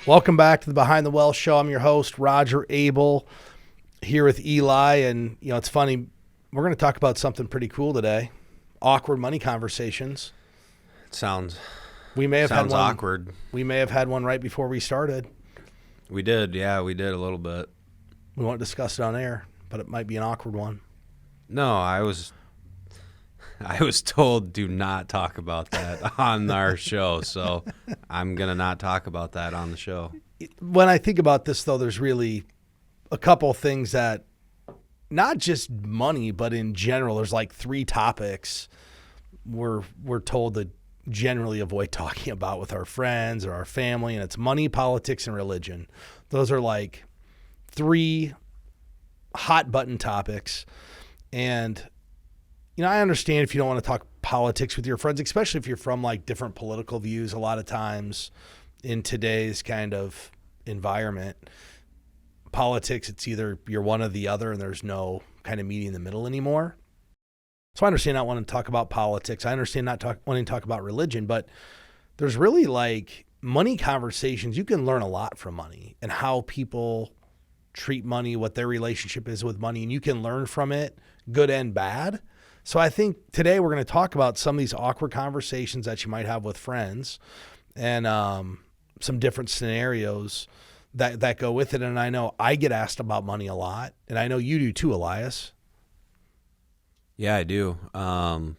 Welcome back to the Behind the Well Show. I'm your host, Roger Abel, here with Eli. And, it's funny. We're going to talk about something pretty cool today. Awkward money conversations. Sounds had one awkward. We may have had one right before we started. We did. Yeah, we did a little bit. We won't discuss it on air, but it might be an awkward one. No, I was told do not talk about that on our show, so I'm going to not talk about that on the show. When I think about this, though, there's really a couple of things that, not just money, but in general, there's like three topics we're told to generally avoid talking about with our friends or our family, and it's money, politics, and religion. Those are like three hot button topics. And I understand if you don't want to talk politics with your friends, especially if you're from like different political views. A lot of times in today's kind of environment, politics, it's either you're one or the other and there's no kind of meeting in the middle anymore. So I understand not wanting to talk about politics. I understand wanting to talk about religion, but there's really like money conversations. You can learn a lot from money and how people treat money, what their relationship is with money, and you can learn from it, good and bad. So I think today we're going to talk about some of these awkward conversations that you might have with friends and some different scenarios that go with it. And I know I get asked about money a lot, and I know you do too, Elias. Yeah, I do. And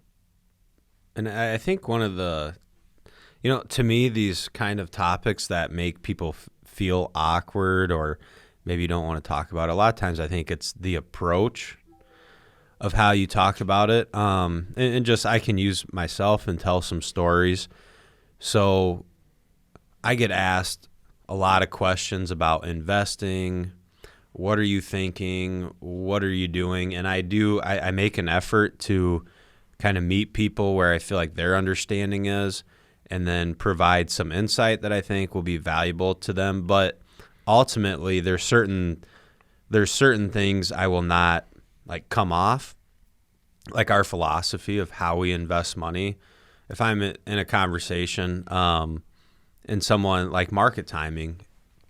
I think one of the, to me, these kind of topics that make people feel awkward or maybe you don't want to talk about it, a lot of times I think it's the approach of how you talk about it. And just I can use myself and tell some stories. So I get asked a lot of questions about investing. What are you thinking? What are you doing? And I make an effort to kind of meet people where I feel like their understanding is and then provide some insight that I think will be valuable to them. But ultimately, there's certain things I will not like come off, like our philosophy of how we invest money. If I'm in a conversation and someone like market timing,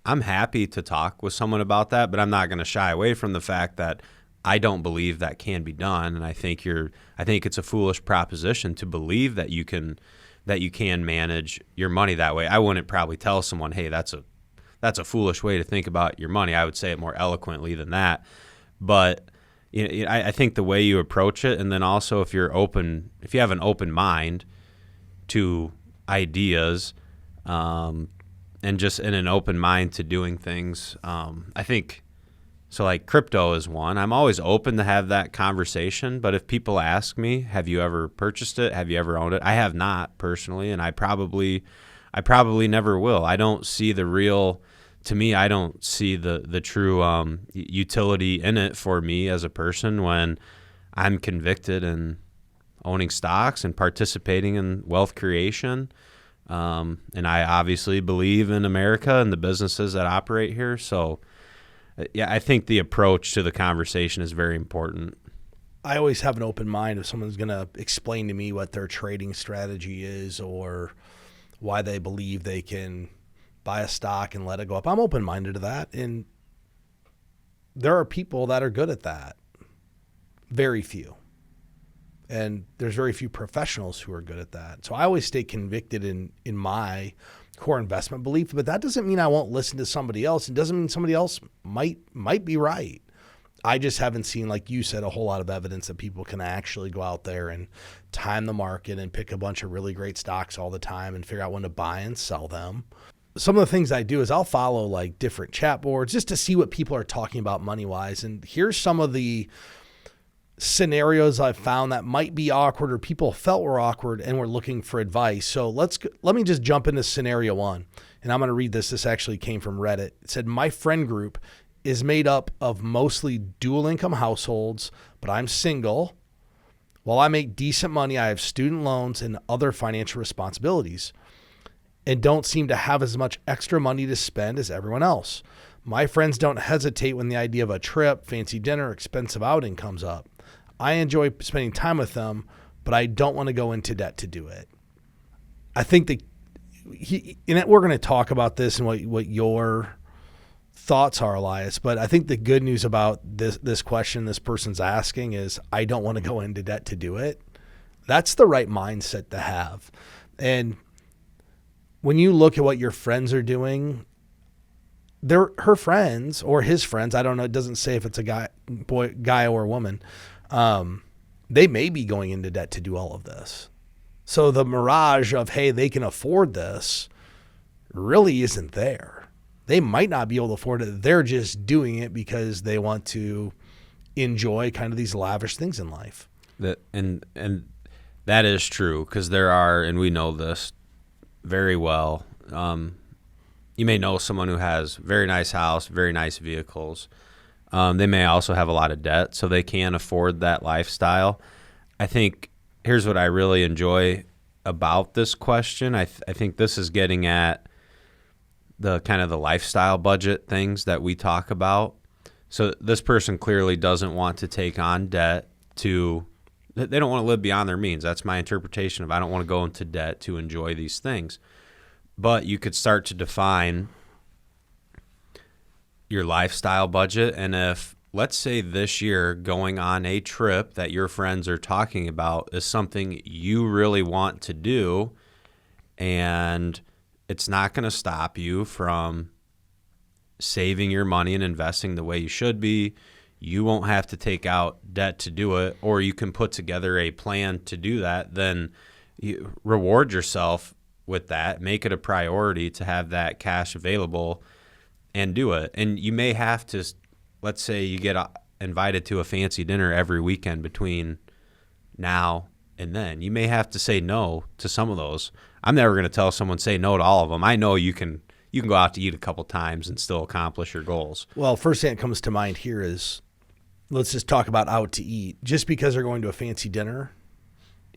I'm happy to talk with someone about that, but I'm not going to shy away from the fact that I don't believe that can be done. And I think it's a foolish proposition to believe that you can manage your money that way. I wouldn't probably tell someone, hey, that's a foolish way to think about your money. I would say it more eloquently than that. But I think the way you approach it, and then also if you have an open mind to ideas, and just in an open mind to doing things, I think so. Like crypto is one. I'm always open to have that conversation. But if people ask me, "Have you ever purchased it? Have you ever owned it?" I have not personally, and I probably never will. I don't see the real. To me, I don't see the true utility in it for me as a person when I'm convicted in owning stocks and participating in wealth creation. And I obviously believe in America and the businesses that operate here. So, yeah, I think the approach to the conversation is very important. I always have an open mind if someone's going to explain to me what their trading strategy is or why they believe they can buy a stock and let it go up. I'm open-minded to that. And there are people that are good at that. Very few. And there's very few professionals who are good at that. So I always stay convicted in my core investment belief, but that doesn't mean I won't listen to somebody else. It doesn't mean somebody else might be right. I just haven't seen, like you said, a whole lot of evidence that people can actually go out there and time the market and pick a bunch of really great stocks all the time and figure out when to buy and sell them. Some of the things I do is I'll follow like different chat boards just to see what people are talking about money-wise. And here's some of the scenarios I've found that might be awkward or people felt were awkward and were looking for advice. So let me just jump into scenario one. And I'm going to read this. This actually came from Reddit. It said, my friend group is made up of mostly dual income households, but I'm single. While I make decent money, I have student loans and other financial responsibilities and don't seem to have as much extra money to spend as everyone else. My friends don't hesitate when the idea of a trip, fancy dinner, expensive outing comes up. I enjoy spending time with them, but I don't want to go into debt to do it. I think that we're going to talk about this and what your thoughts are, Elias. But I think the good news about this question this person's asking is, I don't want to go into debt to do it. That's the right mindset to have. And when you look at what your friends are doing, her friends or his friends, I don't know, it doesn't say if it's a guy or a woman, they may be going into debt to do all of this. So the mirage of, hey, they can afford this really isn't there. They might not be able to afford it. They're just doing it because they want to enjoy kind of these lavish things in life. And that is true, because there are, and we know this very well, you may know someone who has very nice house, very nice vehicles. They may also have a lot of debt, so they can afford that lifestyle. I think here's what I really enjoy about this question. I think this is getting at the kind of the lifestyle budget things that we talk about. So this person clearly doesn't want to take on debt they don't want to live beyond their means. That's my interpretation of, I don't want to go into debt to enjoy these things. But you could start to define your lifestyle budget. And if, let's say this year, going on a trip that your friends are talking about is something you really want to do, and it's not going to stop you from saving your money and investing the way you should be. You won't have to take out debt to do it, or you can put together a plan to do that. Then you reward yourself with that. Make it a priority to have that cash available and do it. And you may have to, let's say you get invited to a fancy dinner every weekend between now and then. You may have to say no to some of those. I'm never going to tell someone say no to all of them. I know you can go out to eat a couple times and still accomplish your goals. Well, first thing that comes to mind here is, let's just talk about out to eat. Just because they're going to a fancy dinner,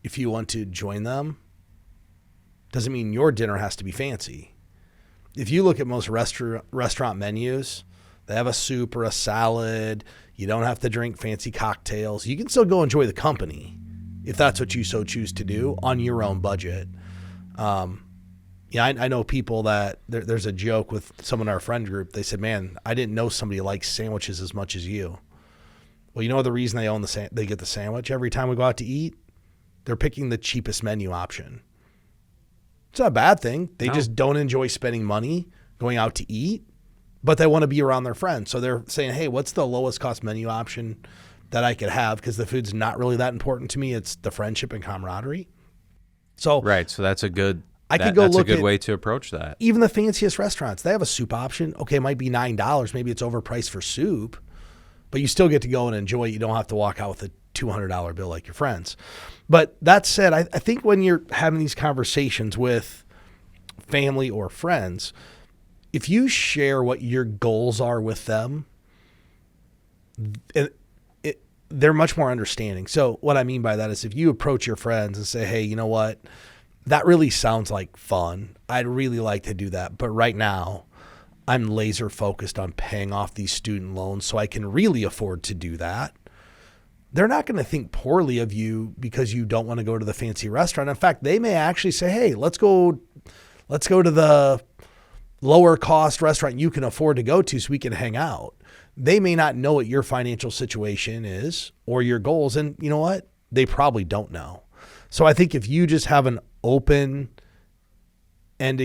if you want to join them, doesn't mean your dinner has to be fancy. If you look at most restaurant menus, they have a soup or a salad. You don't have to drink fancy cocktails. You can still go enjoy the company if that's what you so choose to do on your own budget. I know people that there's a joke with someone in our friend group. They said, man, I didn't know somebody likes sandwiches as much as you. Well, you know the reason they get the sandwich every time we go out to eat? They're picking the cheapest menu option. It's not a bad thing. They just don't enjoy spending money going out to eat, but they want to be around their friends. So they're saying, hey, what's the lowest cost menu option that I could have? Because the food's not really that important to me. It's the friendship and camaraderie. So right. So that's a good way to approach that. Even the fanciest restaurants, they have a soup option. Okay, it might be $9. Maybe it's overpriced for soup, but you still get to go and enjoy it. You don't have to walk out with a $200 bill like your friends. But that said, I think when you're having these conversations with family or friends, if you share what your goals are with them, they're much more understanding. So what I mean by that is, if you approach your friends and say, hey, you know what? That really sounds like fun. I'd really like to do that. But right now, I'm laser focused on paying off these student loans so I can really afford to do that. They're not going to think poorly of you because you don't want to go to the fancy restaurant. In fact, they may actually say, hey, let's go to the lower cost restaurant you can afford to go to so we can hang out. They may not know what your financial situation is or your goals. And you know what? They probably don't know. So I think if you just have an open-ended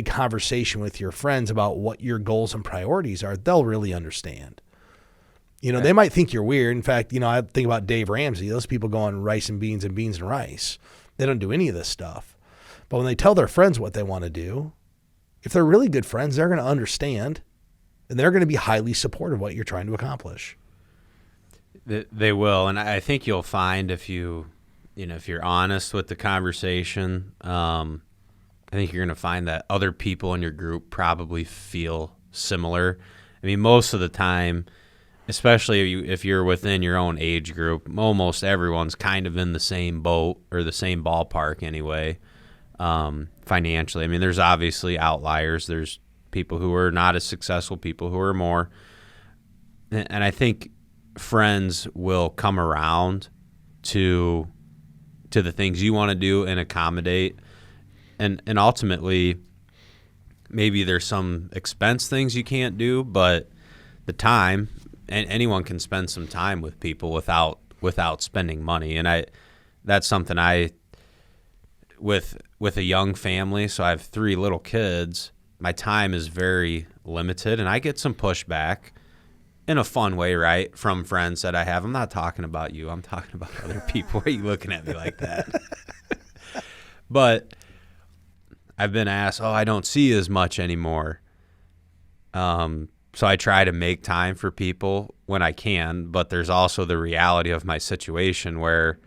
conversation with your friends about what your goals and priorities are, they'll really understand. They might think you're weird. In fact, I think about Dave Ramsey. Those people go on rice and beans and rice. They don't do any of this stuff. But when they tell their friends what they want to do, if they're really good friends, they're going to understand, and they're going to be highly supportive of what you're trying to accomplish. They will. And I think you'll find if you're honest with the conversation, I think you're going to find that other people in your group probably feel similar. I mean, most of the time, especially if you're within your own age group, almost everyone's kind of in the same boat or the same ballpark anyway, financially. I mean, there's obviously outliers. There's people who are not as successful, people who are more. And I think friends will come around to the things you want to do and accommodate. And ultimately, maybe there's some expense things you can't do, but the time, and anyone can spend some time with people without spending money. And that's something with a young family, so I have 3 little kids, my time is very limited, and I get some pushback in a fun way, right, from friends that I have. I'm not talking about you. I'm talking about other people. Why are you looking at me like that? But I've been asked, I don't see as much anymore. So I try to make time for people when I can, but there's also the reality of my situation where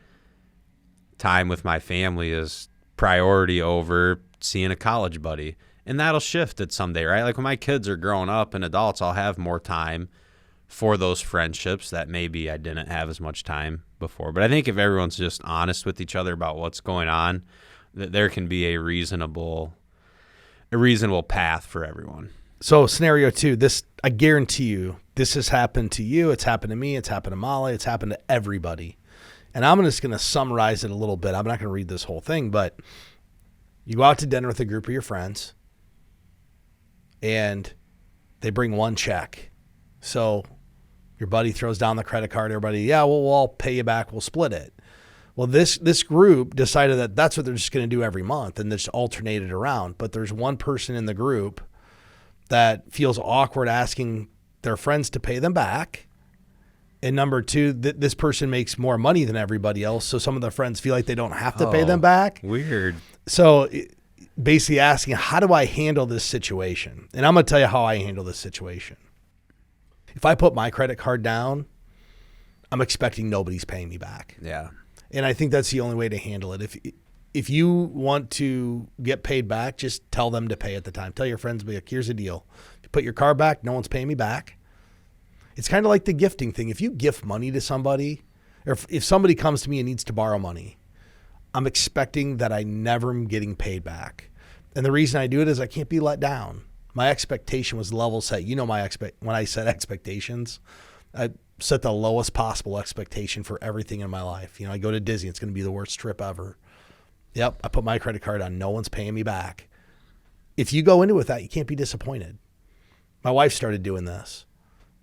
time with my family is priority over seeing a college buddy. And that'll shift it someday, right? Like when my kids are growing up and adults, I'll have more time for those friendships that maybe I didn't have as much time before. But I think if everyone's just honest with each other about what's going on, that there can be a reasonable path for everyone. So scenario 2, this, I guarantee you, this has happened to you. It's happened to me. It's happened to Molly. It's happened to everybody. And I'm just going to summarize it a little bit. I'm not going to read this whole thing, but you go out to dinner with a group of your friends and they bring one check. So your buddy throws down the credit card. Everybody, yeah, well, we'll all pay you back. We'll split it. Well, this group decided that that's what they're just going to do every month and just alternate it around. But there's one person in the group that feels awkward asking their friends to pay them back. And number 2, this person makes more money than everybody else, so some of their friends feel like they don't have to pay them back. Weird. So basically asking, how do I handle this situation? And I'm going to tell you how I handle this situation. If I put my credit card down, I'm expecting nobody's paying me back. Yeah. And I think that's the only way to handle it. If you want to get paid back, just tell them to pay at the time. Tell your friends, be like, here's the deal. If you put your car back, no one's paying me back. It's kind of like the gifting thing. If you gift money to somebody, or if somebody comes to me and needs to borrow money, I'm expecting that I never am getting paid back. And the reason I do it is I can't be let down. My expectation was level set. You know, when I set expectations, I set the lowest possible expectation for everything in my life. You know, I go to Disney, it's going to be the worst trip ever. Yep, I put my credit card on. No one's paying me back. If you go into it with that, you can't be disappointed. My wife started doing this.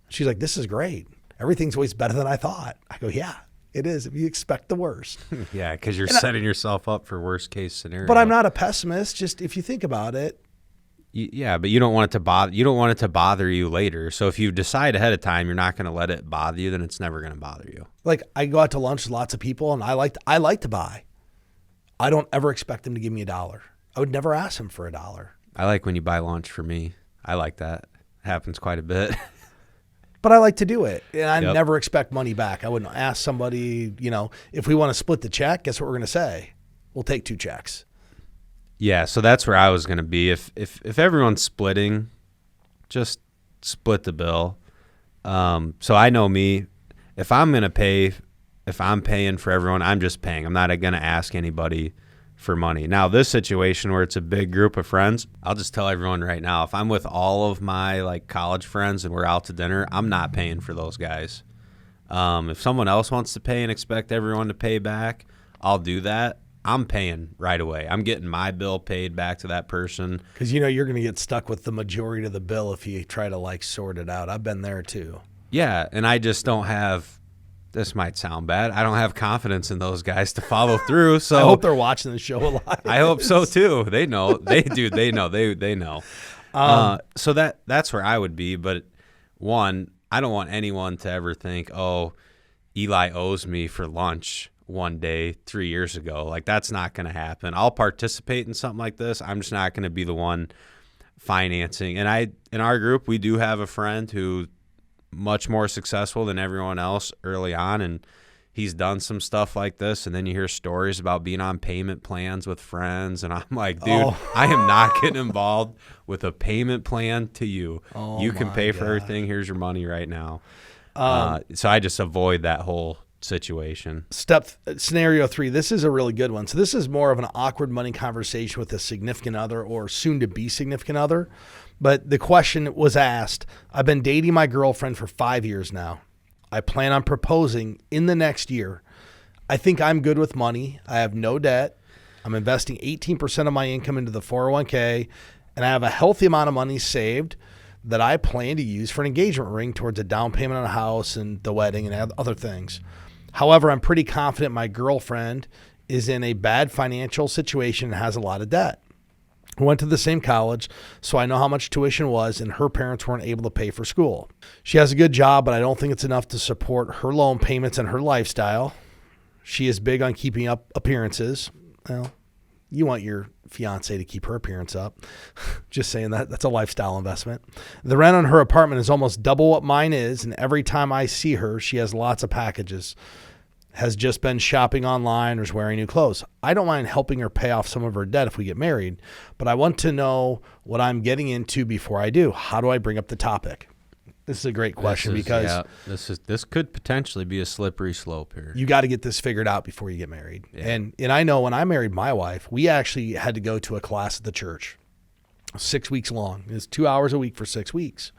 She's like, this is great. Everything's always better than I thought. I go, yeah, it is. If you expect the worst. Yeah, because you're setting yourself up for worst case scenario. But I'm not a pessimist. Just if you think about it. Yeah, but you don't want it to bother. You don't want it to bother you later. So if you decide ahead of time, you're not going to let it bother you. Then it's never going to bother you. Like I go out to lunch with lots of people, and I like to buy. I don't ever expect them to give me $1. I would never ask them for $1. I like when you buy lunch for me. I like that. It happens quite a bit. But I like to do it, and I never expect money back. I wouldn't ask somebody, if we want to split the check, guess what we're going to say? We'll take 2 checks. Yeah, so that's where I was going to be. If everyone's splitting, just split the bill. So I know me, if I'm paying for everyone, I'm just paying. I'm not going to ask anybody for money. Now, this situation where it's a big group of friends, I'll just tell everyone right now, if I'm with all of my college friends and we're out to dinner, I'm not paying for those guys. If someone else wants to pay and expect everyone to pay back, I'll do that. I'm paying right away. I'm getting my bill paid back to that person. Because you're going to get stuck with the majority of the bill if you try to sort it out. I've been there too. Yeah, and I just don't have, this might sound bad, I don't have confidence in those guys to follow through. So I hope they're watching the show a lot. I hope so too. They know. They do. They know. They know. So that's where I would be. But one, I don't want anyone to ever think, oh, Eli owes me for lunch one day 3 years ago. That's not going to happen. I'll participate in something like this. I'm just not going to be the one financing. And in our group, we do have a friend who much more successful than everyone else early on, and he's done some stuff like this. And then you hear stories about being on payment plans with friends, and I'm like, dude, I am not getting involved with a payment plan to you. You can pay for everything. Here's your money right now. So I just avoid that whole situation. Scenario 3, this is a really good one. So this is more of an awkward money conversation with a significant other or soon to be significant other. But the question was asked, I've been dating my girlfriend for 5 years now. I plan on proposing in the next year. I think I'm good with money. I have no debt. I'm investing 18% of my income into the 401k, and I have a healthy amount of money saved that I plan to use for an engagement ring towards a down payment on a house and the wedding and other things. However, I'm pretty confident my girlfriend is in a bad financial situation and has a lot of debt. I went to the same college, so I know how much tuition was, and her parents weren't able to pay for school. She has a good job, but I don't think it's enough to support her loan payments and her lifestyle. She is big on keeping up appearances. Well, you want your fiance to keep her appearance up. Just saying that's a lifestyle investment. The rent on her apartment is almost double what mine is, and every time I see her, she has lots of packages. Has just been shopping online or is wearing new clothes. I don't mind helping her pay off some of her debt if we get married, but I want to know what I'm getting into before I do. How do I bring up the topic? This is a great question because this could potentially be a slippery slope here. You got to get this figured out before you get married. Yeah. And I know when I married my wife, we actually had to go to a class at the church, 6 weeks long. It was 2 hours a week for 6 weeks.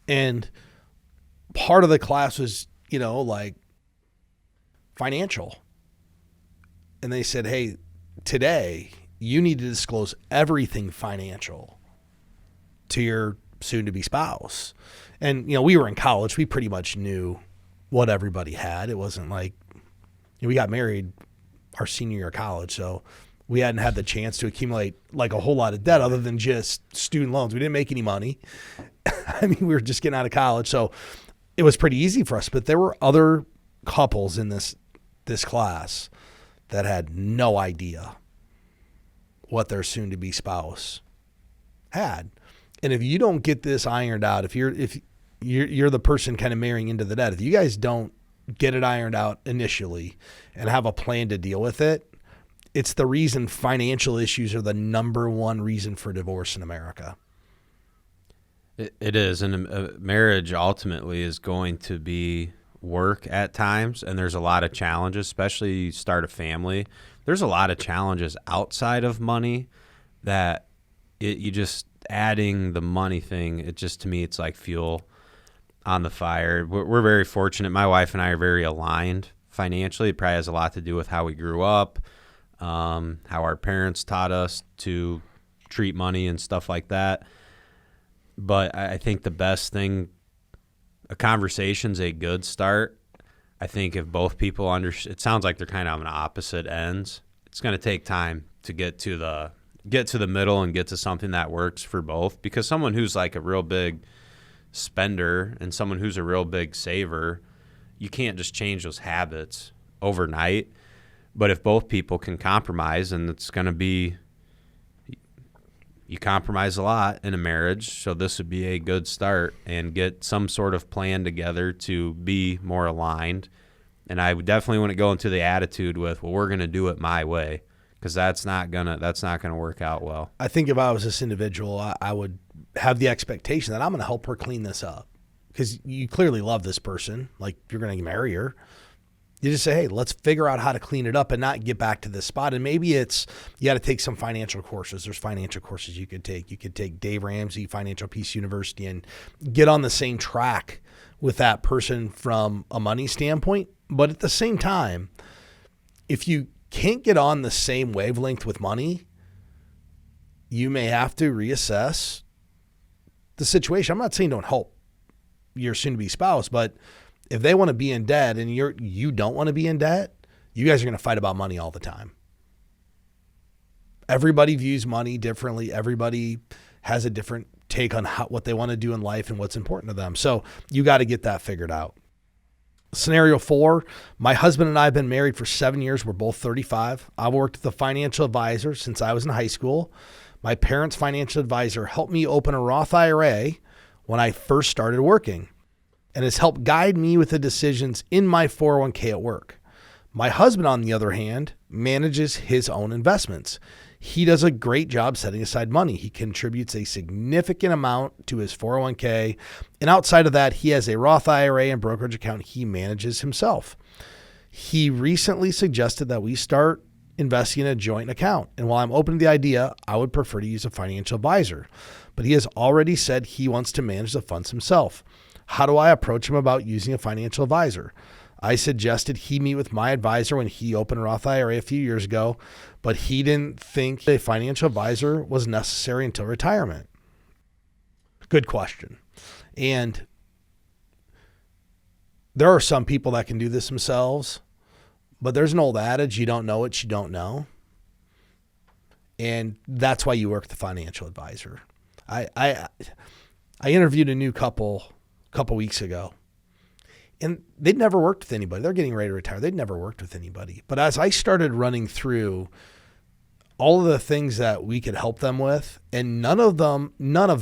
And part of the class was, like financial. And they said, hey, today you need to disclose everything financial to your soon-to-be spouse. And, we were in college. We pretty much knew what everybody had. It wasn't like we got married our senior year of college, so we hadn't had the chance to accumulate like a whole lot of debt other than just student loans. We didn't make any money. I mean, we were just getting out of college, so it was pretty easy for us. But there were other couples in this class that had no idea what their soon-to-be spouse had. And if you don't get this ironed out, if you're the person kind of marrying into the debt, if you guys don't get it ironed out initially and have a plan to deal with it, it's the reason financial issues are the number one reason for divorce in America. It is. And a marriage ultimately is going to be work at times, and there's a lot of challenges, especially you start a family. There's a lot of challenges outside of money that you just adding the money thing, to me, it's like fuel on the fire. We're very fortunate. My wife and I are very aligned financially. It probably has a lot to do with how we grew up, how our parents taught us to treat money and stuff like that. But I think the best thing, a conversation's a good start. I think if both people it sounds like they're kind of on opposite ends. It's going to take time to get to the middle and get to something that works for both, because someone who's like a real big spender and someone who's a real big saver, you can't just change those habits overnight. But if both people can compromise, and it's going to be, you compromise a lot in a marriage, so this would be a good start, and get some sort of plan together to be more aligned. And I would definitely want to go into the attitude with, well, we're going to do it my way, because that's not gonna work out well. I think if I was this individual, I would have the expectation that I'm going to help her clean this up, because you clearly love this person. Like, you're going to marry her. You just say, hey, let's figure out how to clean it up and not get back to this spot. And maybe it's, you got to take some financial courses. There's financial courses you could take. You could take Dave Ramsey, Financial Peace University, and get on the same track with that person from a money standpoint. But at the same time, if you can't get on the same wavelength with money, you may have to reassess the situation. I'm not saying don't help your soon-to-be spouse, but if they want to be in debt and you don't want to be in debt, you guys are going to fight about money all the time. Everybody views money differently. Everybody has a different take on what they want to do in life and what's important to them. So you got to get that figured out. Scenario 4, my husband and I have been married for 7 years. We're both 35. I've worked with a financial advisor since I was in high school. My parents' financial advisor helped me open a Roth IRA when I first started working, and has helped guide me with the decisions in my 401k at work. My husband, on the other hand, manages his own investments. He does a great job setting aside money. He contributes a significant amount to his 401k. And outside of that, he has a Roth IRA and brokerage account he manages himself. He recently suggested that we start investing in a joint account. And while I'm open to the idea, I would prefer to use a financial advisor. But he has already said he wants to manage the funds himself. How do I approach him about using a financial advisor? I suggested he meet with my advisor when he opened a Roth IRA a few years ago, but he didn't think a financial advisor was necessary until retirement. Good question. And there are some people that can do this themselves, but there's an old adage, you don't know what you don't know. And that's why you work with a financial advisor. I interviewed a new couple a couple weeks ago, and they'd never worked with anybody. They're getting ready to retire. They'd never worked with anybody. But as I started running through all of the things that we could help them with, and none of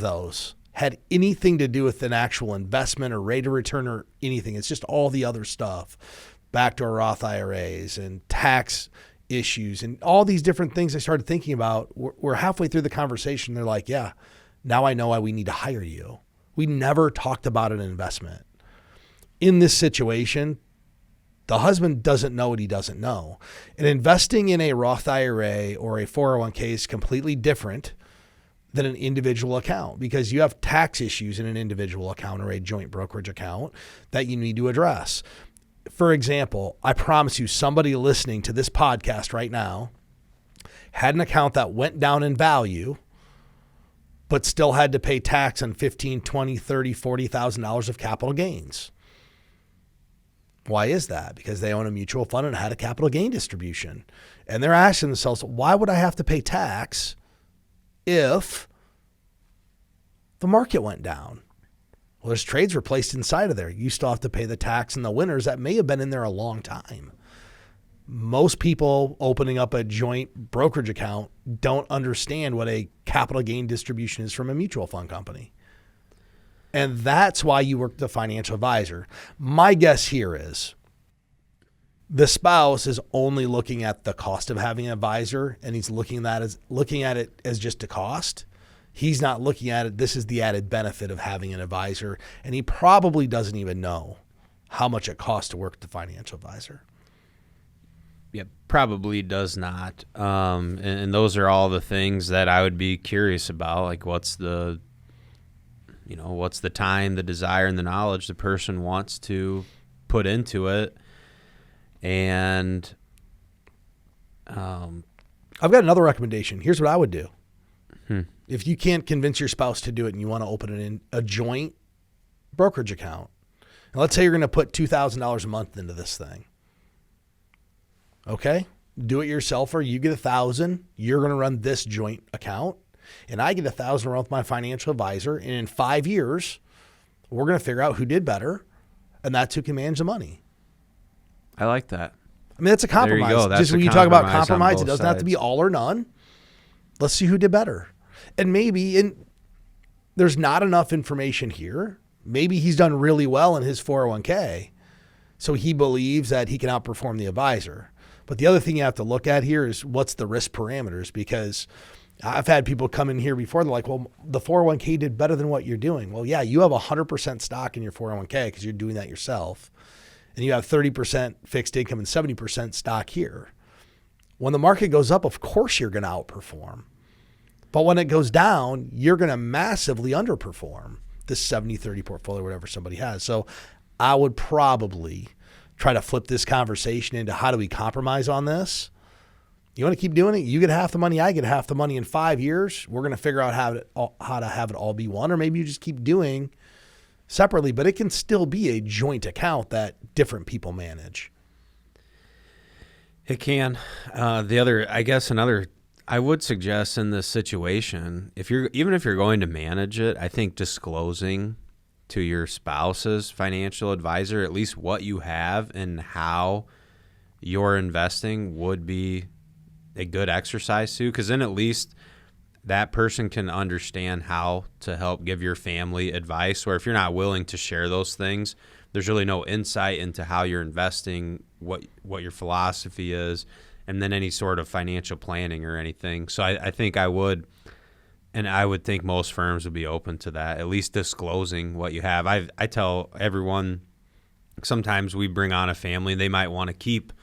those had anything to do with an actual investment or rate of return or anything. It's just all the other stuff, backdoor Roth IRAs and tax issues and all these different things I started thinking about. We're halfway through the conversation. They're like, yeah, now I know why we need to hire you. We never talked about an investment. In this situation, the husband doesn't know what he doesn't know. And investing in a Roth IRA or a 401k is completely different than an individual account, because you have tax issues in an individual account or a joint brokerage account that you need to address. For example, I promise you, somebody listening to this podcast right now had an account that went down in value, but still had to pay tax on $15,000, $20,000, $30,000, $40,000 of capital gains. Why is that? Because they own a mutual fund and had a capital gain distribution. And they're asking themselves, why would I have to pay tax if the market went down? Well, there's trades were placed inside of there. You still have to pay the tax and the winners that may have been in there a long time. Most people opening up a joint brokerage account don't understand what a capital gain distribution is from a mutual fund company. And that's why you work with a financial advisor. My guess here is the spouse is only looking at the cost of having an advisor, and he's looking at it as just a cost. He's not looking at it, this is the added benefit of having an advisor, and he probably doesn't even know how much it costs to work with the financial advisor. Yeah, probably does not. And those are all the things that I would be curious about. Like, what's the time, the desire, and the knowledge the person wants to put into it. And I've got another recommendation. Here's what I would do. If you can't convince your spouse to do it and you want to open it in a joint brokerage account, and let's say you're going to put $2,000 a month into this thing. Okay, do it yourself, or you get $1,000. You're going to run this joint account, and I get $1,000 to run with my financial advisor. And in 5 years, we're going to figure out who did better, and that's who can manage the money. I like that. I mean, that's a compromise. There you go. That's just when you talk about compromise, it doesn't have to be all or none. Let's see who did better. And maybe there's not enough information here. Maybe he's done really well in his 401k, so he believes that he can outperform the advisor. But the other thing you have to look at here is what's the risk parameters, because I've had people come in here before. They're like, well, the 401k did better than what you're doing. Well, yeah, you have 100% stock in your 401k because you're doing that yourself. And you have 30% fixed income and 70% stock here. When the market goes up, of course you're going to outperform. But when it goes down, you're going to massively underperform this 70-30 portfolio, whatever somebody has. So I would probably try to flip this conversation into how do we compromise on this? You want to keep doing it? You get half the money, I get half the money. In 5 years, we're going to figure out how to have it all be one, or maybe you just keep doing separately, but it can still be a joint account that different people manage. It can. I would suggest in this situation, even if you're going to manage it, I think disclosing to your spouse's financial advisor at least what you have and how you're investing would be a good exercise too, because then at least that person can understand how to help give your family advice. Or if you're not willing to share those things, there's really no insight into how you're investing, what your philosophy is, and then any sort of financial planning or anything. So I think I would think most firms would be open to that, at least disclosing what you have. I tell everyone, sometimes we bring on a family, they might want to keep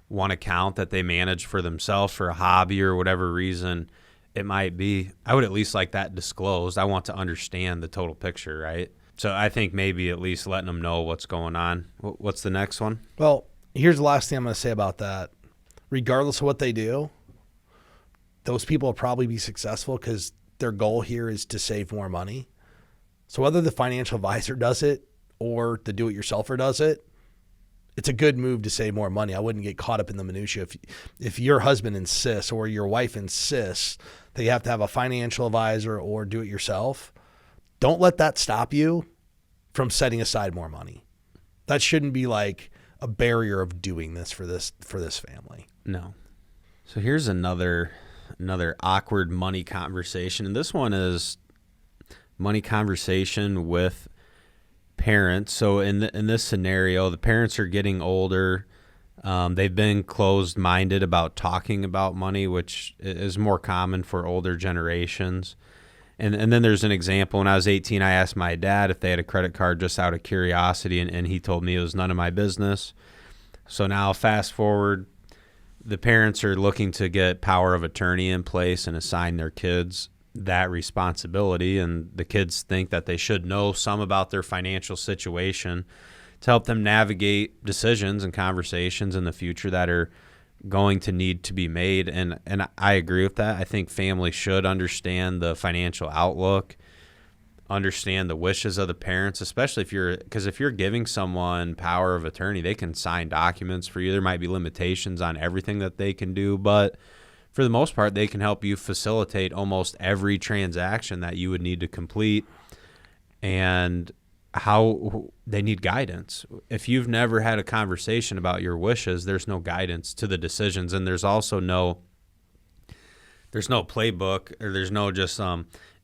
one account that they manage for themselves for a hobby or whatever reason it might be. I would at least like that disclosed. I want to understand the total picture, right? So I think maybe at least letting them know what's going on. What's the next one? Well, here's the last thing I'm going to say about that. Regardless of what they do, those people will probably be successful because their goal here is to save more money. So whether the financial advisor does it or the do-it-yourselfer does it, it's a good move to save more money. I wouldn't get caught up in the minutia. If your husband insists or your wife insists that you have to have a financial advisor or do it yourself, don't let that stop you from setting aside more money. That shouldn't be like a barrier of doing this for this family. No. So here's another awkward money conversation, and this one is money conversation with parents. So in this scenario, the parents are getting older. They've been closed-minded about talking about money, which is more common for older generations. And then there's an example. When I was 18, I asked my dad if they had a credit card just out of curiosity, and he told me it was none of my business. So now fast forward, the parents are looking to get power of attorney in place and assign their kids that responsibility, and the kids think that they should know some about their financial situation to help them navigate decisions and conversations in the future that are going to need to be made. And I agree with that. I think families should understand the financial outlook, understand the wishes of the parents, especially if you're giving someone power of attorney, they can sign documents for you. There might be limitations on everything that they can do, but for the most part, they can help you facilitate almost every transaction that you would need to complete. And how they need guidance. If you've never had a conversation about your wishes, there's no guidance to the decisions, and there's also no playbook, or there's no just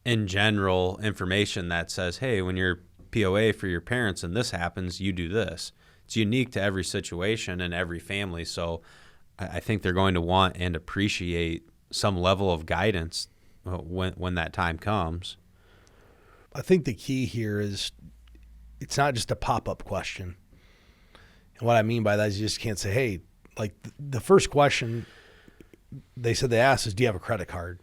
in general information that says, hey, when you're POA for your parents and this happens, you do this. It's unique to every situation and every family. So I think they're going to want and appreciate some level of guidance when that time comes. I think the key here is it's not just a pop-up question. And what I mean by that is you just can't say, hey, like the first question they asked is, do you have a credit card?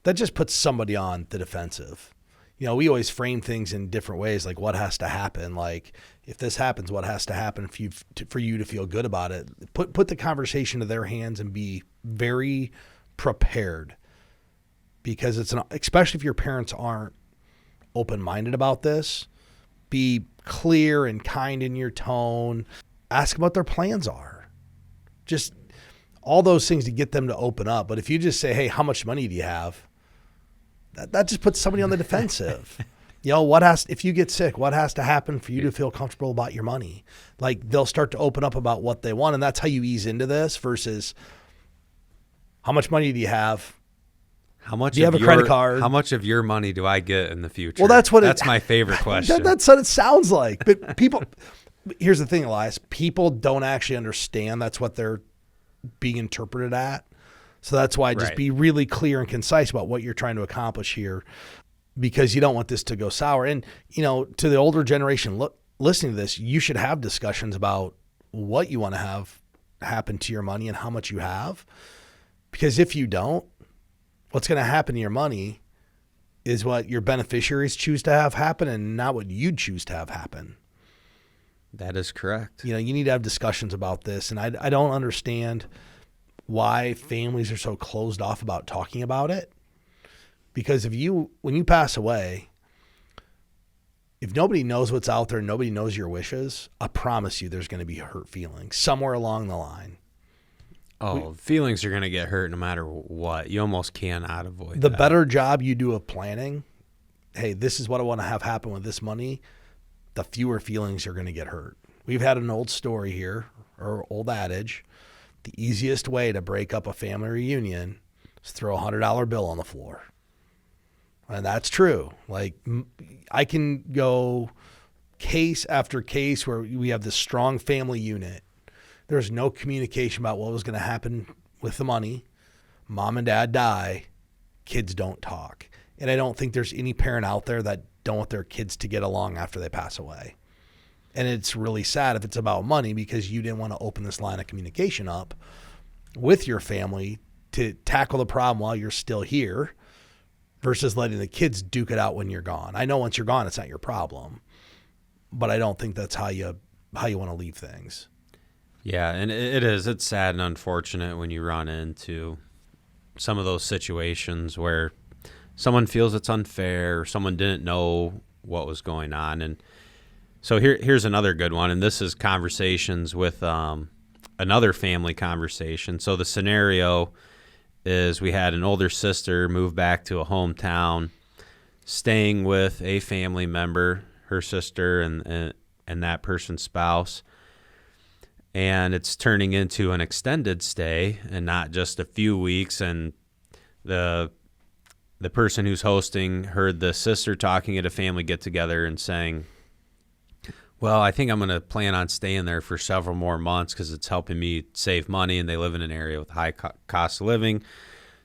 That just puts somebody on the defensive. You know, we always frame things in different ways, like what has to happen. Like if this happens, what has to happen for you to feel good about it? Put the conversation to their hands and be very prepared, because especially if your parents aren't open-minded about this, be clear and kind in your tone. Ask them what their plans are. Just all those things to get them to open up. But if you just say, hey, how much money do you have? That just puts somebody on the defensive. You know, if you get sick, what has to happen for you to feel comfortable about your money? Like they'll start to open up about what they want. And that's how you ease into this versus how much money do you have? How much do you have a credit card? How much of your money do I get in the future? Well, that's my favorite question. That's what it sounds like. But here's the thing, Elias, people don't actually understand that's what they're being interpreted at. So that's why just be really clear and concise about what you're trying to accomplish here, because you don't want this to go sour. And, you know, to the older generation listening to this, you should have discussions about what you want to have happen to your money and how much you have. Because if you don't, what's going to happen to your money is what your beneficiaries choose to have happen and not what you'd choose to have happen. That is correct. You know, you need to have discussions about this. And I don't understand why families are so closed off about talking about it. Because when you pass away, if nobody knows what's out there, nobody knows your wishes, I promise you there's going to be hurt feelings somewhere along the line. Feelings are going to get hurt no matter what. You almost cannot avoid the that. Better job you do of planning, hey, this is what I want to have happen with this money, the fewer feelings are going to get hurt. We've had an old story here, or old adage, the easiest way to break up a family reunion is throw a $100 bill on the floor. And that's true. Like, I can go case after case where we have this strong family unit. There's no communication about what was going to happen with the money. Mom and dad die. Kids don't talk. And I don't think there's any parent out there that don't want their kids to get along after they pass away. And it's really sad if it's about money, because you didn't want to open this line of communication up with your family to tackle the problem while you're still here versus letting the kids duke it out when you're gone. I know once you're gone, it's not your problem. but I don't think that's how you want to leave things. Yeah, and it's sad and unfortunate when you run into some of those situations where someone feels it's unfair, or someone didn't know what was going on. And so here's another good one, and this is conversations with another family conversation. So the scenario is we had an older sister move back to a hometown, staying with a family member, her sister and that person's spouse. And it's turning into an extended stay and not just a few weeks. And the person who's hosting heard the sister talking at a family get-together and saying, well, I think I'm going to plan on staying there for several more months because it's helping me save money, and they live in an area with high cost of living.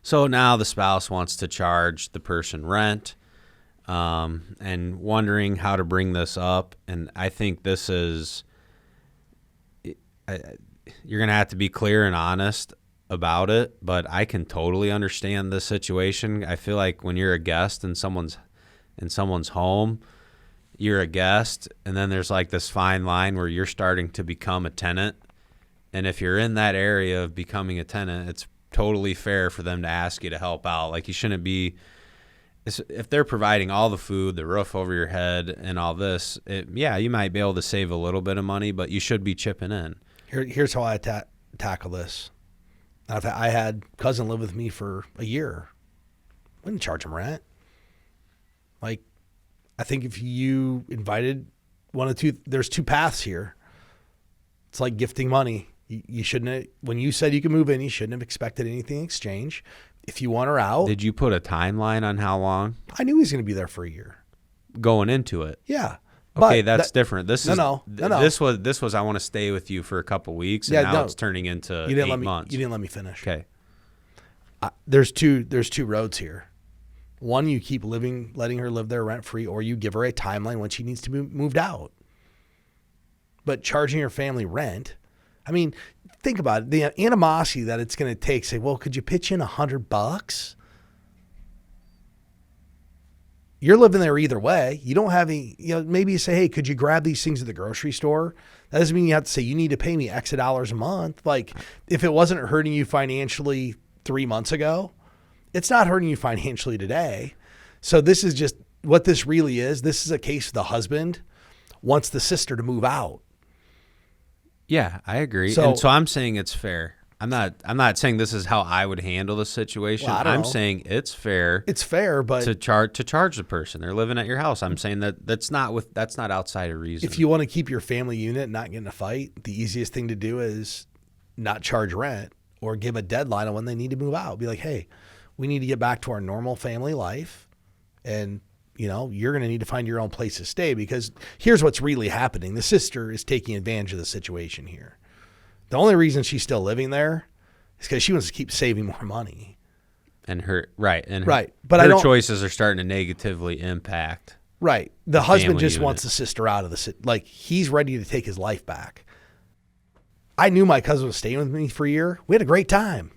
So now the spouse wants to charge the person rent, and wondering how to bring this up. And I think this is, you're going to have to be clear and honest about it, but I can totally understand this situation. I feel like when you're a guest in someone's home, you're a guest, and then there's like this fine line where you're starting to become a tenant. And if you're in that area of becoming a tenant, it's totally fair for them to ask you to help out. Like, you shouldn't be, if they're providing all the food, the roof over your head, and all this, you might be able to save a little bit of money, but you should be chipping in. Here's how I tackle this. I had a cousin live with me for a year. I didn't charge him rent. Like, I think if you invited there's two paths here. It's like gifting money. You shouldn't, when you said you could move in, you shouldn't have expected anything in exchange. If you want her out. Did you put a timeline on how long? I knew he was going to be there for a year. Going into it? Yeah. Okay, that's different. This No. This was I want to stay with you for a couple weeks, and now it's turning into 8 months. You didn't let me finish. Okay. There's two roads here. One, you keep letting her live there rent free, or you give her a timeline when she needs to be moved out. But charging your family rent, I mean, think about it. The animosity that it's going to take. Say, well, could you pitch in $100? You're living there either way. You don't have any, maybe you say, hey, could you grab these things at the grocery store? That doesn't mean you have to say, you need to pay me X dollars a month. Like, if it wasn't hurting you financially 3 months ago, it's not hurting you financially today. So this is just what this really is. This is a case of the husband wants the sister to move out. Yeah, I agree. So I'm saying it's fair. I'm not saying this is how I would handle the situation. Well, I'm saying it's fair. It's fair, but to charge the person. They're living at your house. I'm saying that's not outside of reason. If you want to keep your family unit and not get in a fight, the easiest thing to do is not charge rent or give a deadline on when they need to move out. Be like, hey, we need to get back to our normal family life, and you're going to need to find your own place to stay, because here's what's really happening. The sister is taking advantage of the situation here. The only reason she's still living there is because she wants to keep saving more money. And her but her choices are starting to negatively impact. Right. The husband just unit. wants the sister out of the like, he's ready to take his life back. I knew my cousin was staying with me for a year. We had a great time.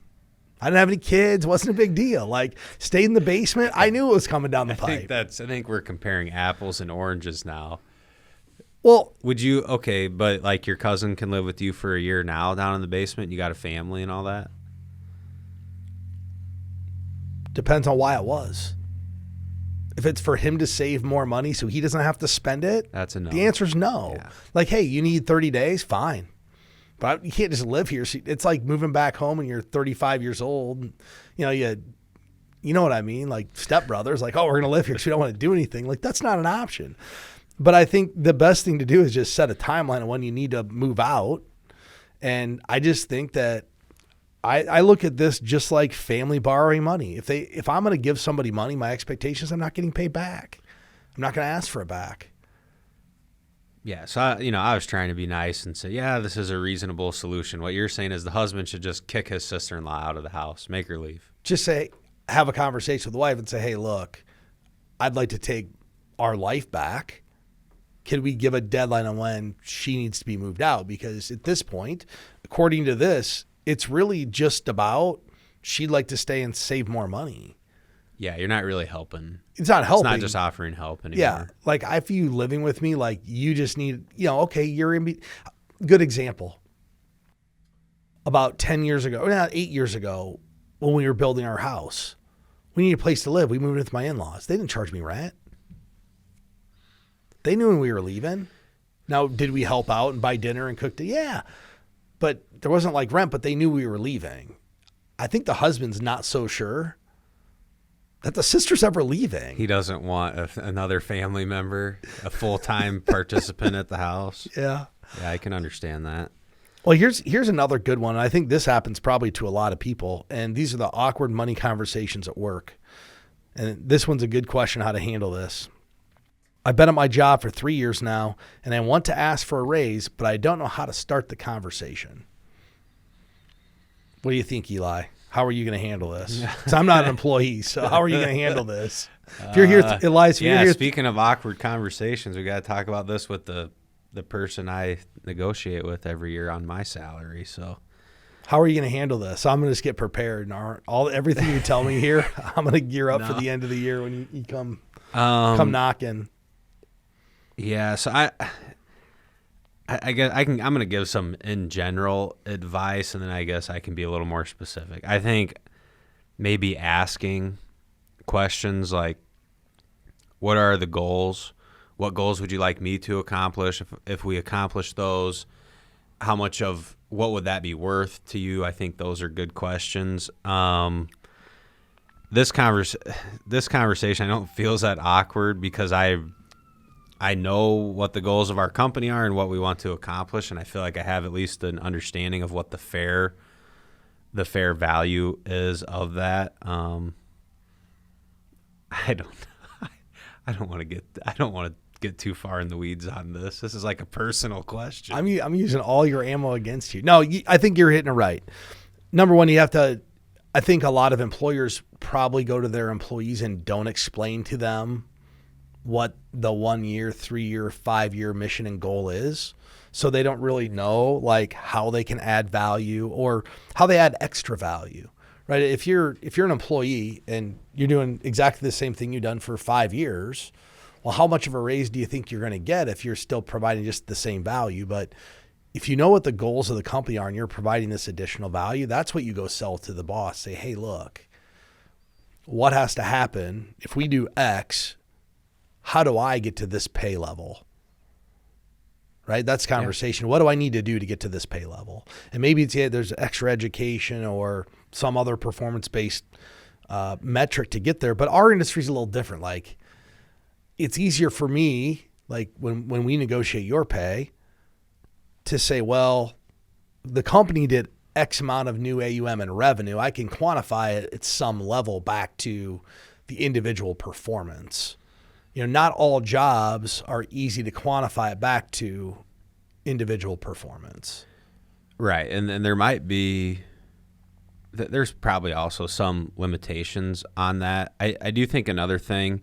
I didn't have any kids. Wasn't a big deal. Like, stayed in the basement. I knew it was coming down the pipe. I think we're comparing apples and oranges now. Well, would you, but like your cousin can live with you for a year now down in the basement. You got a family and all that? Depends on why it was. If it's for him to save more money so he doesn't have to spend it, that's a no. The answer is no. Yeah. Like, hey, you need 30 days? Fine. But you can't just live here. It's like moving back home when you're 35 years old. You know what I mean? Like, stepbrothers, like, oh, we're going to live here because we don't want to do anything. Like, that's not an option. But I think the best thing to do is just set a timeline of when you need to move out. And I just think that I look at this just like family borrowing money. If I'm going to give somebody money, my expectation is I'm not getting paid back. I'm not going to ask for it back. Yeah, so I was trying to be nice and say, yeah, this is a reasonable solution. What you're saying is the husband should just kick his sister-in-law out of the house, make her leave. Just have a conversation with the wife and say, hey, look, I'd like to take our life back. Can we give a deadline on when she needs to be moved out? Because at this point, according to this, it's really just about she'd like to stay and save more money. Yeah, you're not really helping. It's not helping. It's not just offering help anymore. Yeah. Like I view you living with me, like you just need, okay, you're in. Good example. About 10 years ago, or not 8 years ago, when we were building our house, we needed a place to live. We moved with my in-laws. They didn't charge me rent. They knew when we were leaving. Now, did we help out and buy dinner and cook? Yeah. But there wasn't like rent, but they knew we were leaving. I think the husband's not so sure that the sister's ever leaving. He doesn't want another family member, a full-time participant at the house. Yeah. Yeah, I can understand that. Well, here's another good one. I think this happens probably to a lot of people, and these are the awkward money conversations at work. And this one's a good question, how to handle this. I've been at my job for 3 years now, and I want to ask for a raise, but I don't know how to start the conversation. What do you think, Eli? How are you going to handle this? Because I'm not an employee, so how are you going to handle this? If you're here, Elias, speaking of awkward conversations, we got to talk about this with the person I negotiate with every year on my salary. So how are you going to handle this? I'm going to just get prepared. And everything you tell me here, I'm going to gear up for the end of the year when you come knocking. Yeah, so I guess I'm going to give some in general advice, and then I guess I can be a little more specific. I think maybe asking questions like, what are the goals? What goals would you like me to accomplish? If we accomplish those, how much of what would that be worth to you? I think those are good questions. This conversation I don't feel that awkward because I know what the goals of our company are and what we want to accomplish, and I feel like I have at least an understanding of what the fair value is of that. I don't want to get too far in the weeds on this. This is like a personal question. I'm using all your ammo against you. No, I think you're hitting it right. Number one, you have to. I think a lot of employers probably go to their employees and don't explain to them what the 1 year, 3 year, 5 year mission and goal is. So they don't really know like how they can add value or how they add extra value, right? If you're an employee and you're doing exactly the same thing you've done for 5 years, well, how much of a raise do you think you're going to get if you're still providing just the same value? But if you know what the goals of the company are and you're providing this additional value, that's what you go sell to the boss. Say, hey, look, what has to happen if we do X? How do I get to this pay level? Right? That's conversation. Yeah. What do I need to do to get to this pay level? And maybe there's extra education or some other performance-based metric to get there. But our industry is a little different. Like, it's easier for me, like when we negotiate your pay, to say, well, the company did X amount of new AUM and revenue. I can quantify it at some level back to the individual performance. Not all jobs are easy to quantify it back to individual performance. Right. And there might be, there's probably also some limitations on that. I do think another thing,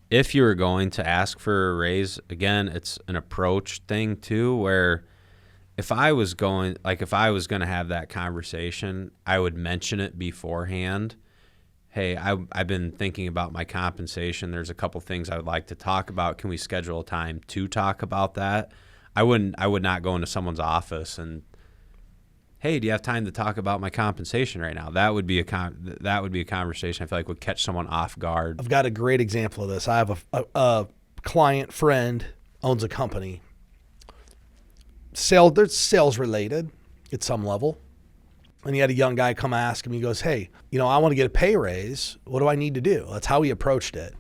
if you were going to ask for a raise, again, it's an approach thing too, where if I was going to have that conversation, I would mention it beforehand. Hey, I've been thinking about my compensation. There's a couple things I would like to talk about. Can we schedule a time to talk about that? I would not go into someone's office and, hey, do you have time to talk about my compensation right now? That would be a conversation I feel like would catch someone off guard. I've got a great example of this. I have a client friend owns a company. They're sales related at some level. And he had a young guy come ask him, he goes, hey, I want to get a pay raise. What do I need to do? That's how he approached it.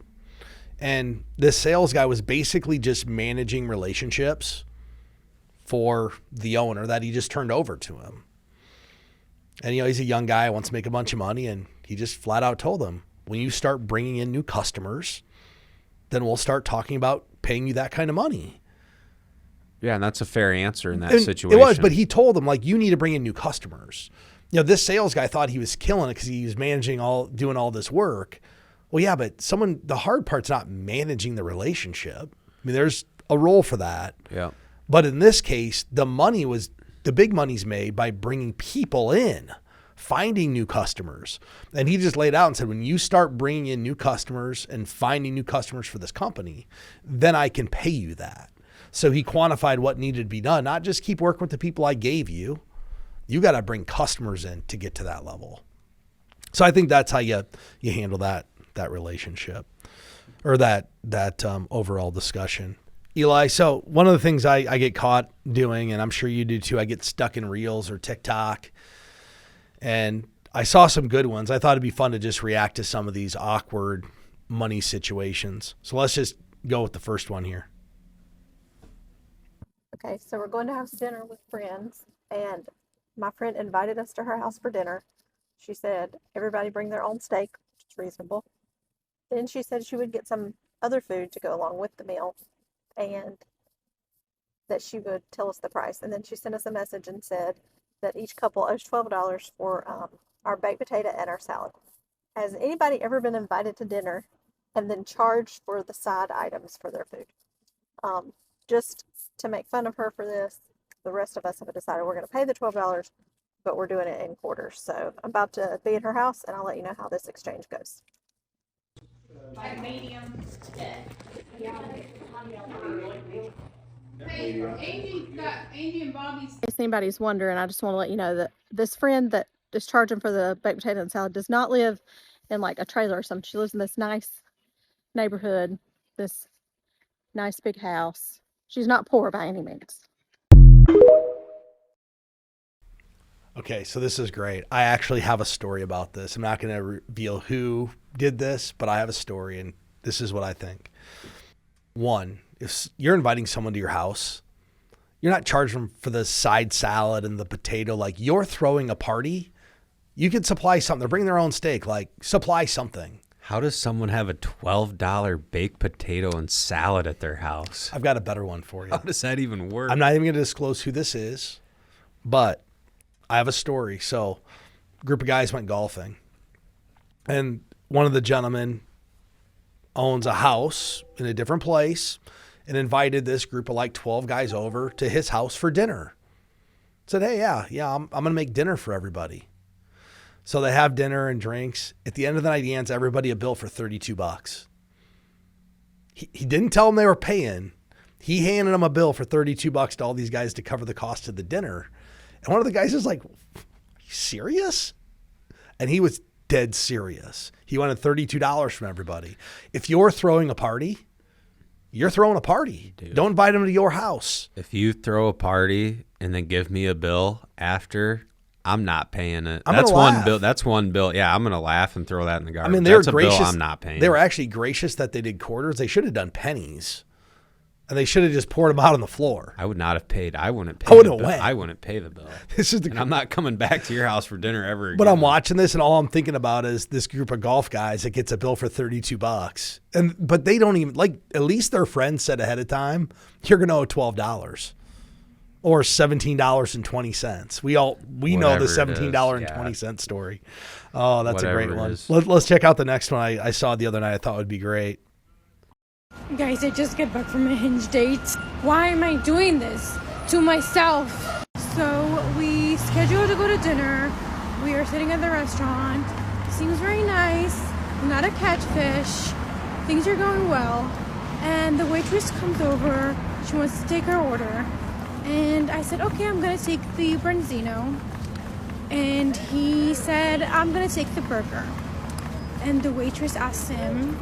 And this sales guy was basically just managing relationships for the owner that he just turned over to him. And, he's a young guy, wants to make a bunch of money. And he just flat out told them, when you start bringing in new customers, then we'll start talking about paying you that kind of money. Yeah, and that's a fair answer in that situation. It was, but he told them, you need to bring in new customers. This sales guy thought he was killing it because he was doing all this work. Well, yeah, but the hard part's not managing the relationship. I mean, there's a role for that. Yeah. But in this case, the big money's made by bringing people in finding new customers. And he just laid out and said, when you start bringing in new customers and finding new customers for this company, then I can pay you that. So he quantified what needed to be done, not just keep working with the people I gave you. You got to bring customers in to get to that level. So I think that's how you handle that relationship or that overall discussion. Eli, so one of the things I get caught doing, and I'm sure you do too, I get stuck in Reels or TikTok, and I saw some good ones. I thought it'd be fun to just react to some of these awkward money situations. So let's just go with the first one here. Okay, so we're going to have dinner with friends, and my friend invited us to her house for dinner. She said everybody bring their own steak, which is reasonable. Then she said she would get some other food to go along with the meal, and that she would tell us the price. And then she sent us a message and said that each couple owes $12 for our baked potato and our salad. Has anybody ever been invited to dinner and then charged for the side items for their food? Just to make fun of her for this, the rest of us have decided we're going to pay the $12, but we're doing it in quarters. So I'm about to be at her house, and I'll let you know how this exchange goes. Like medium. Hey, Angie and Bobby's. In case anybody's wondering, I just want to let you know that this friend that is charging for the baked potato and salad does not live in like a trailer or something. She lives in this nice neighborhood, this nice big house. She's not poor by any means. Okay, so this is great. I actually have a story about this. I'm not going to reveal who did this, but I have a story, and this is what I think. One, if you're inviting someone to your house, you're not charging them for the side salad and the potato. Like, you're throwing a party. You can supply something. They're bringing their own steak. Like, supply something. How does someone have a $12 baked potato and salad at their house? I've got a better one for you. How does that even work? I'm not even going to disclose who this is, but I have a story. So a group of guys went golfing, and one of the gentlemen owns a house in a different place and invited this group of like 12 guys over to his house for dinner. Said, hey, yeah, I'm going to make dinner for everybody. So they have dinner and drinks. At the end of the night, he hands everybody a bill for $32. He didn't tell them they were paying. He handed them a bill for $32 to all these guys to cover the cost of the dinner. And one of the guys is like, are you serious? And he was dead serious. He wanted $32 from everybody. If you're throwing a party, you're throwing a party. Dude, don't invite them to your house. If you throw a party and then give me a bill after, I'm not paying it. That's one bill. That's one bill. Yeah, I'm going to laugh and throw that in the garbage. I mean, they were That's gracious. A bill I'm not paying. They were actually gracious that they did quarters. They should have done pennies. And they should have just poured them out on the floor. I would not have paid. I wouldn't pay I the bill. went. I wouldn't pay the bill. This is the. And I'm not coming back to your house for dinner ever again. But I'm watching this, and all I'm thinking about is this group of golf guys that gets a bill for $32. But they don't even, like, at least their friends said ahead of time, you're going to owe $12 or $17.20. We know the $17.20 story. Oh, that's Whatever a great one. is. Let's check out the next one I saw the other night. I thought would be great. Guys, I just got back from a Hinge date. Why am I doing this to myself? So we scheduled to go to dinner. We are sitting at the restaurant. Seems very nice. Not a catfish. Things are going well. And the waitress comes over. She wants to take our order. And I said, okay, I'm going to take the branzino. And he said, I'm going to take the burger. And the waitress asked him,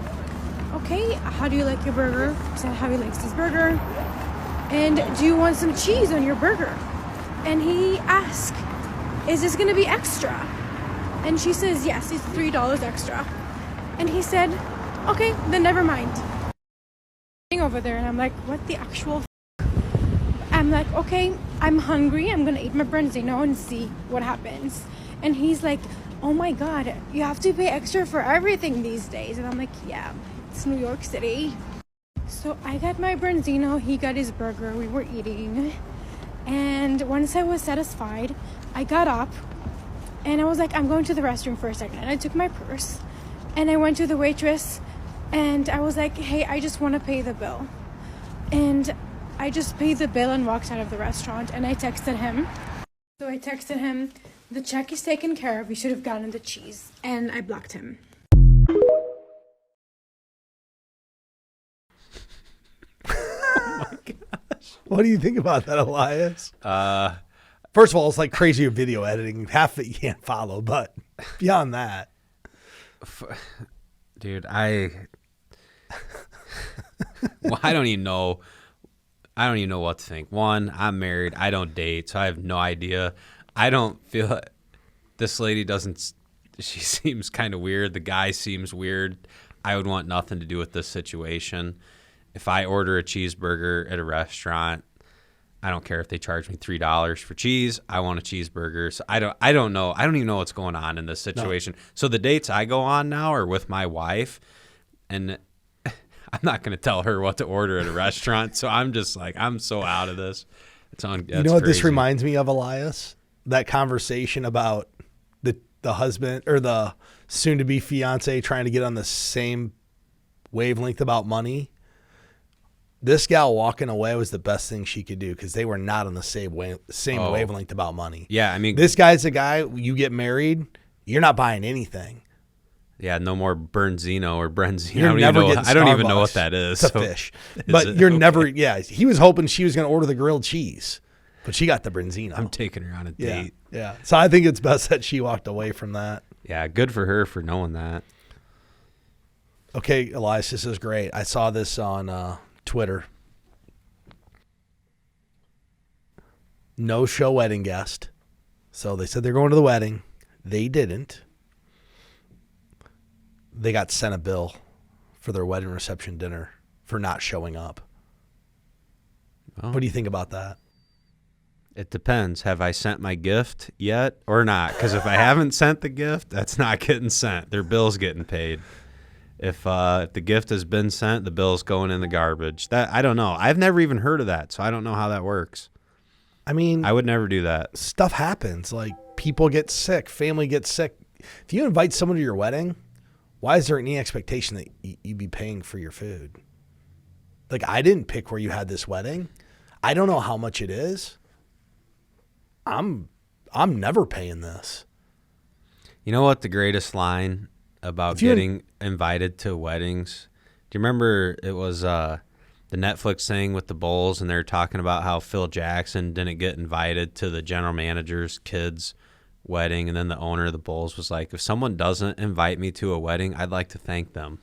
okay, how do you like your burger? He said how he likes his burger. And do you want some cheese on your burger? And he asked, is this going to be extra? And she says, yes, it's $3 extra. And he said, okay, then never mind. Over there, and I'm like, what the actual I'm like, okay, I'm hungry. I'm going to eat my branzino and see what happens. And he's like, oh my God, you have to pay extra for everything these days. And I'm like, yeah. It's New York City. So I got my branzino, he got his burger, we were eating. And once I was satisfied, I got up and I was like, I'm going to the restroom for a second. And I took my purse and I went to the waitress and I was like, hey, I just want to pay the bill. And I just paid the bill and walked out of the restaurant, and I texted him. So I texted him, The check is taken care of. You should have gotten the cheese. And I blocked him. What do you think about that, Elias? First of all, it's like crazy video editing. Half of it you can't follow, but beyond that. Dude, well, I don't even know what to think. One, I'm married. I don't date, so I have no idea. I don't feel this lady doesn't. She seems kind of weird. The guy seems weird. I would want nothing to do with this situation. If I order a cheeseburger at a restaurant, I don't care if they charge me $3 for cheese. I want a cheeseburger. So I don't know. I don't even know what's going on in this situation. No. So the dates I go on now are with my wife, and I'm not going to tell her what to order at a restaurant. So I'm just like, I'm so out of this. You know what this reminds me of, Elias? That conversation about the husband or the soon-to-be fiance trying to get on the same wavelength about money. This gal walking away was the best thing she could do because they were not on the same wavelength about money. Yeah, I mean, this guy's a guy. You get married, you're not buying anything. Yeah, no more Bernzino or Brenzino. I don't even know what that is. It's a fish. But you're never. Yeah, he was hoping she was going to order the grilled cheese, but she got the Bernzino. I'm taking her on a date. Yeah. So I think it's best that she walked away from that. Yeah, good for her for knowing that. Okay, Elias, this is great. I saw this on Twitter. No show wedding guest. So they said they're going to the wedding. They didn't. They got sent a bill for their wedding reception dinner for not showing up. Oh. What do you think about that? It depends. Have I sent my gift yet or not? Because if I haven't sent the gift, that's not getting sent. Their bill's getting paid. If the gift has been sent, the bill's going in the garbage. That I don't know. I've never even heard of that, so I don't know how that works. I mean, I would never do that. Stuff happens. Like people get sick, family gets sick. If you invite someone to your wedding, why is there any expectation that you be paying for your food? Like I didn't pick where you had this wedding. I don't know how much it is. I'm never paying this. You know what the greatest line about getting invited to weddings? Do you remember it was the Netflix thing with the Bulls, and they're talking about how Phil Jackson didn't get invited to the general manager's kid's wedding, and then the owner of the Bulls was like, if someone doesn't invite me to a wedding, I'd like to thank them.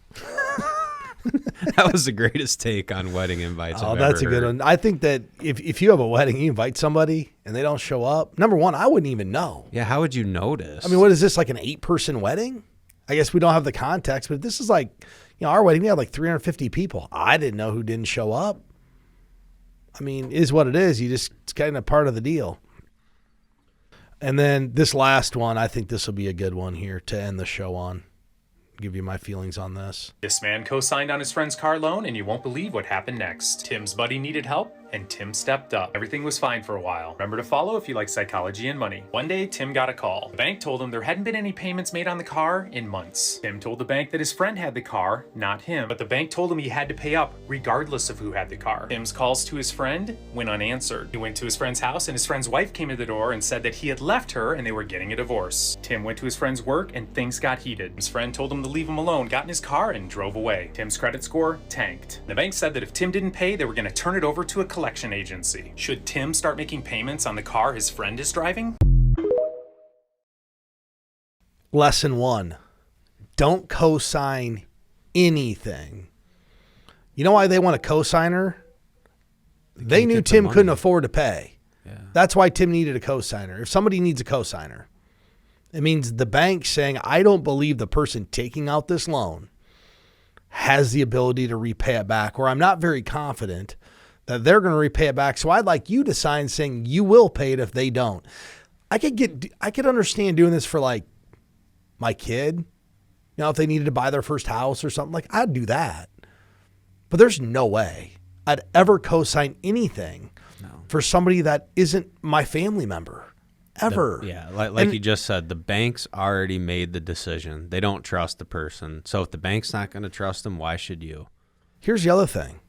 That was the greatest take on wedding invites. Oh, that's a good one. I think that if you have a wedding, you invite somebody and they don't show up, number one, I wouldn't even know. Yeah, how would you notice? I mean, what is this, like an 8-person wedding? I guess we don't have the context, but this is like, our wedding, we had like 350 people. I didn't know who didn't show up. I mean, is what it is. It's kind of part of the deal. And then this last one, I think this will be a good one here to end the show on. Give you my feelings on this. This man co-signed on his friend's car loan, and you won't believe what happened next. Tim's buddy needed help, and Tim stepped up. Everything was fine for a while. Remember to follow if you like psychology and money. One day, Tim got a call. The bank told him there hadn't been any payments made on the car in months. Tim told the bank that his friend had the car, not him. But the bank told him he had to pay up, regardless of who had the car. Tim's calls to his friend went unanswered. He went to his friend's house, and his friend's wife came to the door and said that he had left her and they were getting a divorce. Tim went to his friend's work, and things got heated. His friend told him to leave him alone, got in his car, and drove away. Tim's credit score tanked. The bank said that if Tim didn't pay, they were going to turn it over to a collection agency. Should Tim start making payments on the car his friend is driving? Lesson 1. Don't co-sign anything. You know why they want a co-signer? They knew Tim couldn't afford to pay. Yeah. That's why Tim needed a co-signer. If somebody needs a co-signer, it means the bank saying, I don't believe the person taking out this loan has the ability to repay it back, or I'm not very confident that they're going to repay it back. So I'd like you to sign saying you will pay it if they don't. I could understand doing this for like my kid, if they needed to buy their first house or something, like I'd do that. But there's no way I'd ever co-sign anything for somebody that isn't my family member. Ever. Like you just said, the bank's already made the decision. They don't trust the person. So if the bank's not going to trust them, why should you? Here's the other thing.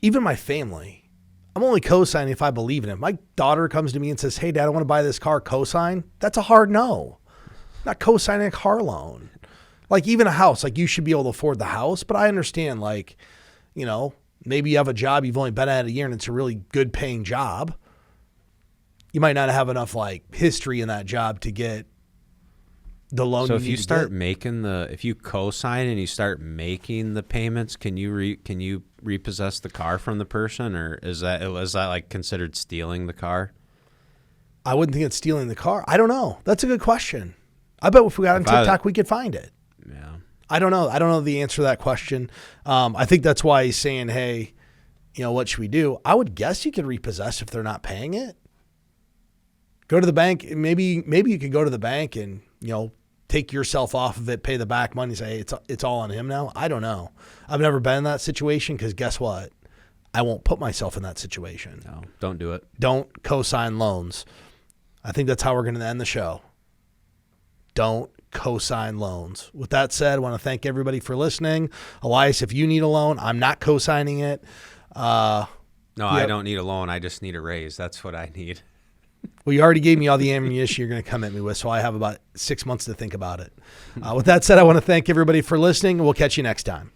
Even my family, I'm only co-signing if I believe in it. My daughter comes to me and says, hey, Dad, I want to buy this car, co-sign. That's a hard no. I'm not co-signing a car loan. Like even a house, like you should be able to afford the house. But I understand, like, you know, maybe you have a job you've only been at a year and it's a really good paying job. You might not have enough like history in that job to get the loan. So if you start making if you co-sign and you start making the payments, can you repossess the car from the person, or is that like considered stealing the car? I wouldn't think it's stealing the car. I don't know. That's a good question. I bet if we got on TikTok, we could find it. Yeah. I don't know. I don't know the answer to that question. I think that's why he's saying, hey, you know, what should we do? I would guess you could repossess if they're not paying it. Go to the bank. Maybe you could go to the bank and, you know, take yourself off of it, pay the back money, say, hey, it's all on him now. I don't know. I've never been in that situation because guess what? I won't put myself in that situation. No, don't do it. Don't co-sign loans. I think that's how we're going to end the show. Don't co-sign loans. With that said, I want to thank everybody for listening. Elias, if you need a loan, I'm not co-signing it. No, I don't need a loan. I just need a raise. That's what I need. Well, you already gave me all the ammunition you're going to come at me with, so I have about 6 months to think about it. With that said, I want to thank everybody for listening. We'll catch you next time.